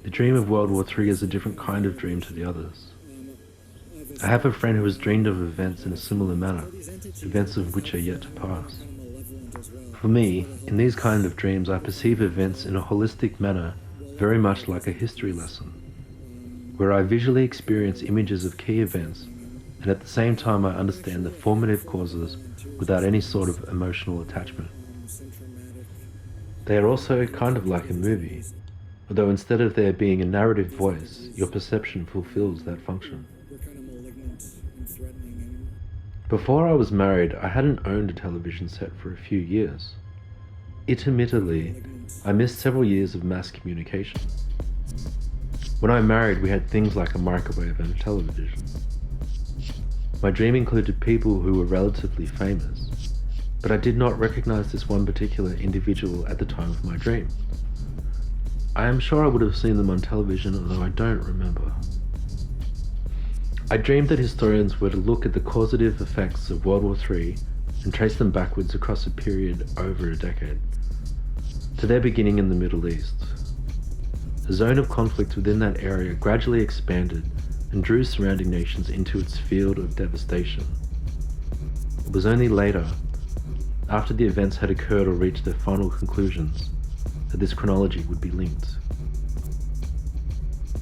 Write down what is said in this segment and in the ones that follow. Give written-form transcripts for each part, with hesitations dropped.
The dream of World War III is a different kind of dream to the others. I have a friend who has dreamed of events in a similar manner, events of which are yet to pass. For me, in these kind of dreams, I perceive events in a holistic manner, very much like a history lesson, where I visually experience images of key events, and at the same time I understand the formative causes without any sort of emotional attachment. They are also kind of like a movie, although instead of there being a narrative voice, your perception fulfills that function. Before I was married, I hadn't owned a television set for a few years. Intermittently, I missed several years of mass communication. When I married, we had things like a microwave and a television. My dream included people who were relatively famous, but I did not recognize this one particular individual at the time of my dream. I am sure I would have seen them on television, although I don't remember. I dreamed that historians were to look at the causative effects of World War III and trace them backwards across a period over a decade, to their beginning in the Middle East. The zone of conflict within that area gradually expanded and drew surrounding nations into its field of devastation. It was only later, after the events had occurred or reached their final conclusions, that this chronology would be linked.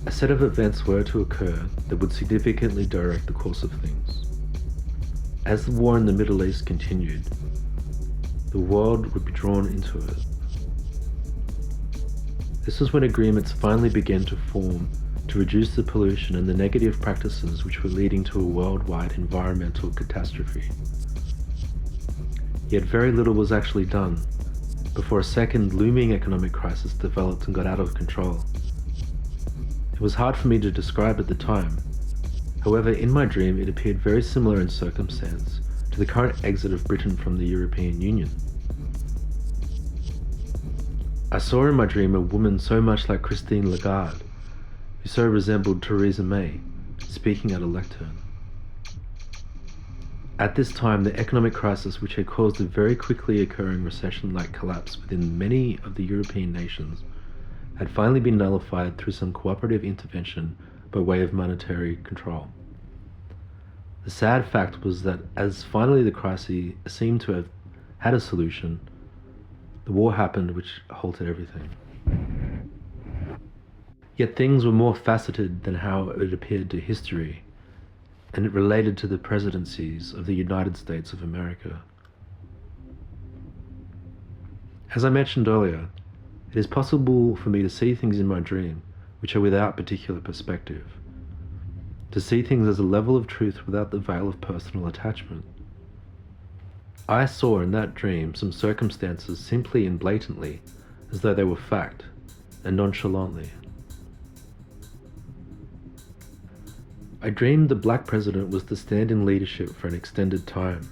A set of events were to occur that would significantly direct the course of things. As the war in the Middle East continued, the world would be drawn into it. This was when agreements finally began to form to reduce the pollution and the negative practices which were leading to a worldwide environmental catastrophe. Yet very little was actually done before a second looming economic crisis developed and got out of control. It was hard for me to describe at the time. However, in my dream, it appeared very similar in circumstance to the current exit of Britain from the European Union. I saw in my dream a woman so much like Christine Lagarde, who so resembled Theresa May, speaking at a lectern. At this time, the economic crisis which had caused a very quickly occurring recession-like collapse within many of the European nations had finally been nullified through some cooperative intervention by way of monetary control. The sad fact was that as finally the crisis seemed to have had a solution, the war happened which halted everything. Yet things were more faceted than how it appeared to history, and it related to the presidencies of the United States of America. As I mentioned earlier, it is possible for me to see things in my dream which are without particular perspective, to see things as a level of truth without the veil of personal attachment. I saw in that dream some circumstances simply and blatantly as though they were fact, and nonchalantly. I dreamed the black president was to stand in leadership for an extended time.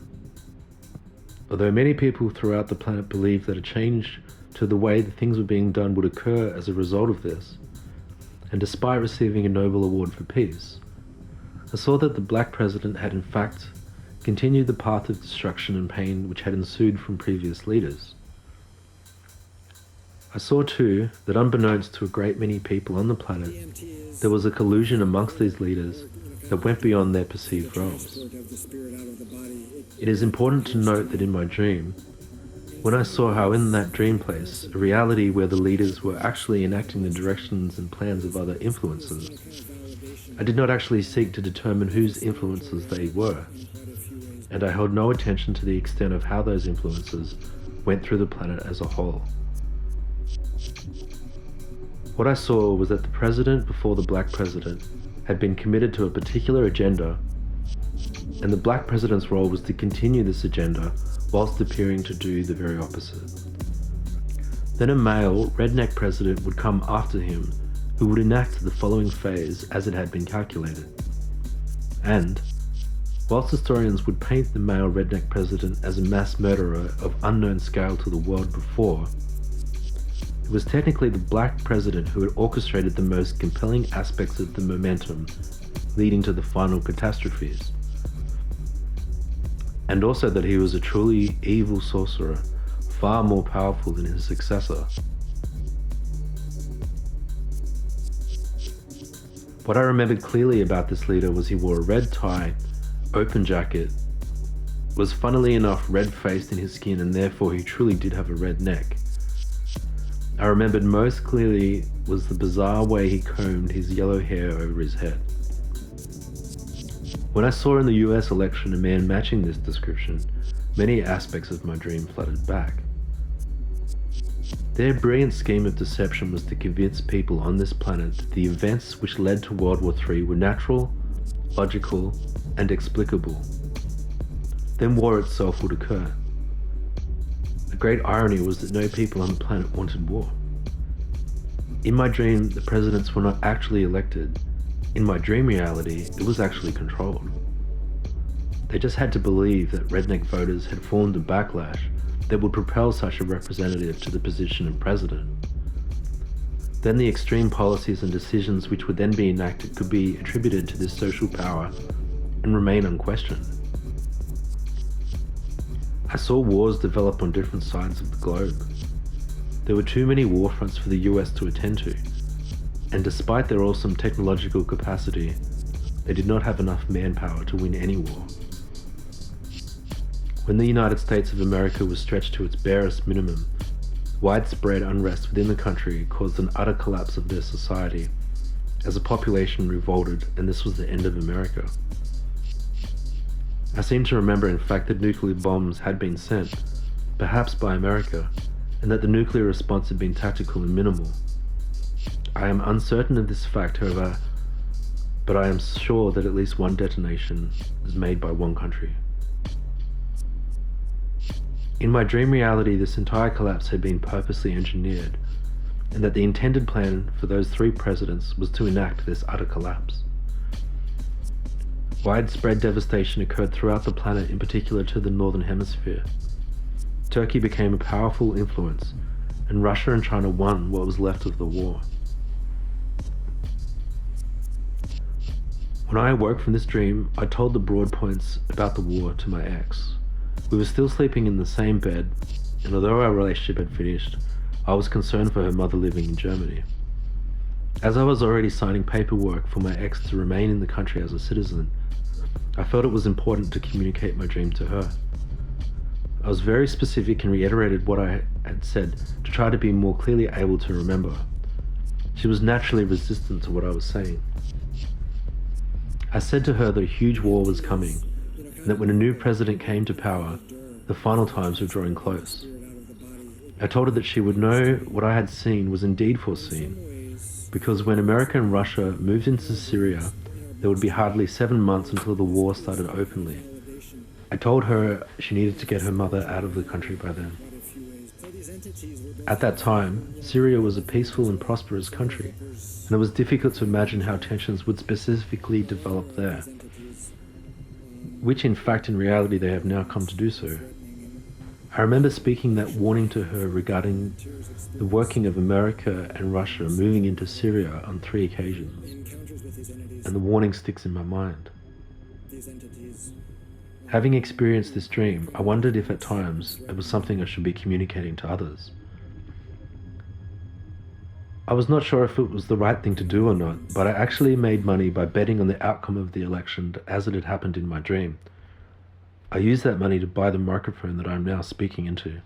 Although many people throughout the planet believed that a change to the way that things were being done would occur as a result of this, and despite receiving a Nobel Award for Peace, I saw that the black president had in fact continued the path of destruction and pain which had ensued from previous leaders. I saw too that unbeknownst to a great many people on the planet, there was a collusion amongst these leaders that went beyond their perceived roles. It is important to note that in my dream, when I saw how in that dream place, a reality where the leaders were actually enacting the directions and plans of other influences, I did not actually seek to determine whose influences they were, and I held no attention to the extent of how those influences went through the planet as a whole. What I saw was that the president before the black president had been committed to a particular agenda, and the black president's role was to continue this agenda whilst appearing to do the very opposite. Then a male, redneck president would come after him who would enact the following phase as it had been calculated. And, whilst historians would paint the male redneck president as a mass murderer of unknown scale to the world before, it was technically the black president who had orchestrated the most compelling aspects of the momentum leading to the final catastrophes. And also that he was a truly evil sorcerer, far more powerful than his successor. What I remembered clearly about this leader was he wore a red tie, open jacket, was funnily enough red-faced in his skin, and therefore he truly did have a red neck. I remembered most clearly was the bizarre way he combed his yellow hair over his head. When I saw in the US election a man matching this description, many aspects of my dream flooded back. Their brilliant scheme of deception was to convince people on this planet that the events which led to World War III were natural, logical, and explicable. Then war itself would occur. The great irony was that no people on the planet wanted war. In my dream, the presidents were not actually elected. In my dream reality, it was actually controlled. They just had to believe that redneck voters had formed a backlash that would propel such a representative to the position of president. Then the extreme policies and decisions which would then be enacted could be attributed to this social power and remain unquestioned. I saw wars develop on different sides of the globe. There were too many war fronts for the US to attend to, and despite their awesome technological capacity, they did not have enough manpower to win any war. When the United States of America was stretched to its barest minimum, widespread unrest within the country caused an utter collapse of their society as the population revolted, and this was the end of America. I seem to remember, in fact, that nuclear bombs had been sent, perhaps by America, and that the nuclear response had been tactical and minimal. I am uncertain of this fact, however, but I am sure that at least one detonation was made by one country. In my dream reality, this entire collapse had been purposely engineered, and that the intended plan for those three presidents was to enact this utter collapse. Widespread devastation occurred throughout the planet, in particular to the Northern Hemisphere. Turkey became a powerful influence, and Russia and China won what was left of the war. When I awoke from this dream, I told the broad points about the war to my ex. We were still sleeping in the same bed, and although our relationship had finished, I was concerned for her mother living in Germany. As I was already signing paperwork for my ex to remain in the country as a citizen, I felt it was important to communicate my dream to her. I was very specific and reiterated what I had said to try to be more clearly able to remember. She was naturally resistant to what I was saying. I said to her that a huge war was coming, and that when a new president came to power, the final times were drawing close. I told her that she would know what I had seen was indeed foreseen, because when America and Russia moved into Syria, there would be hardly 7 months until the war started openly. I told her she needed to get her mother out of the country by then. At that time, Syria was a peaceful and prosperous country, and it was difficult to imagine how tensions would specifically develop there, which in fact in reality they have now come to do so. I remember speaking that warning to her regarding the working of America and Russia moving into Syria on 3 occasions, and the warning sticks in my mind. Having experienced this dream, I wondered if at times it was something I should be communicating to others. I was not sure if it was the right thing to do or not, but I actually made money by betting on the outcome of the election as it had happened in my dream. I used that money to buy the microphone that I am now speaking into.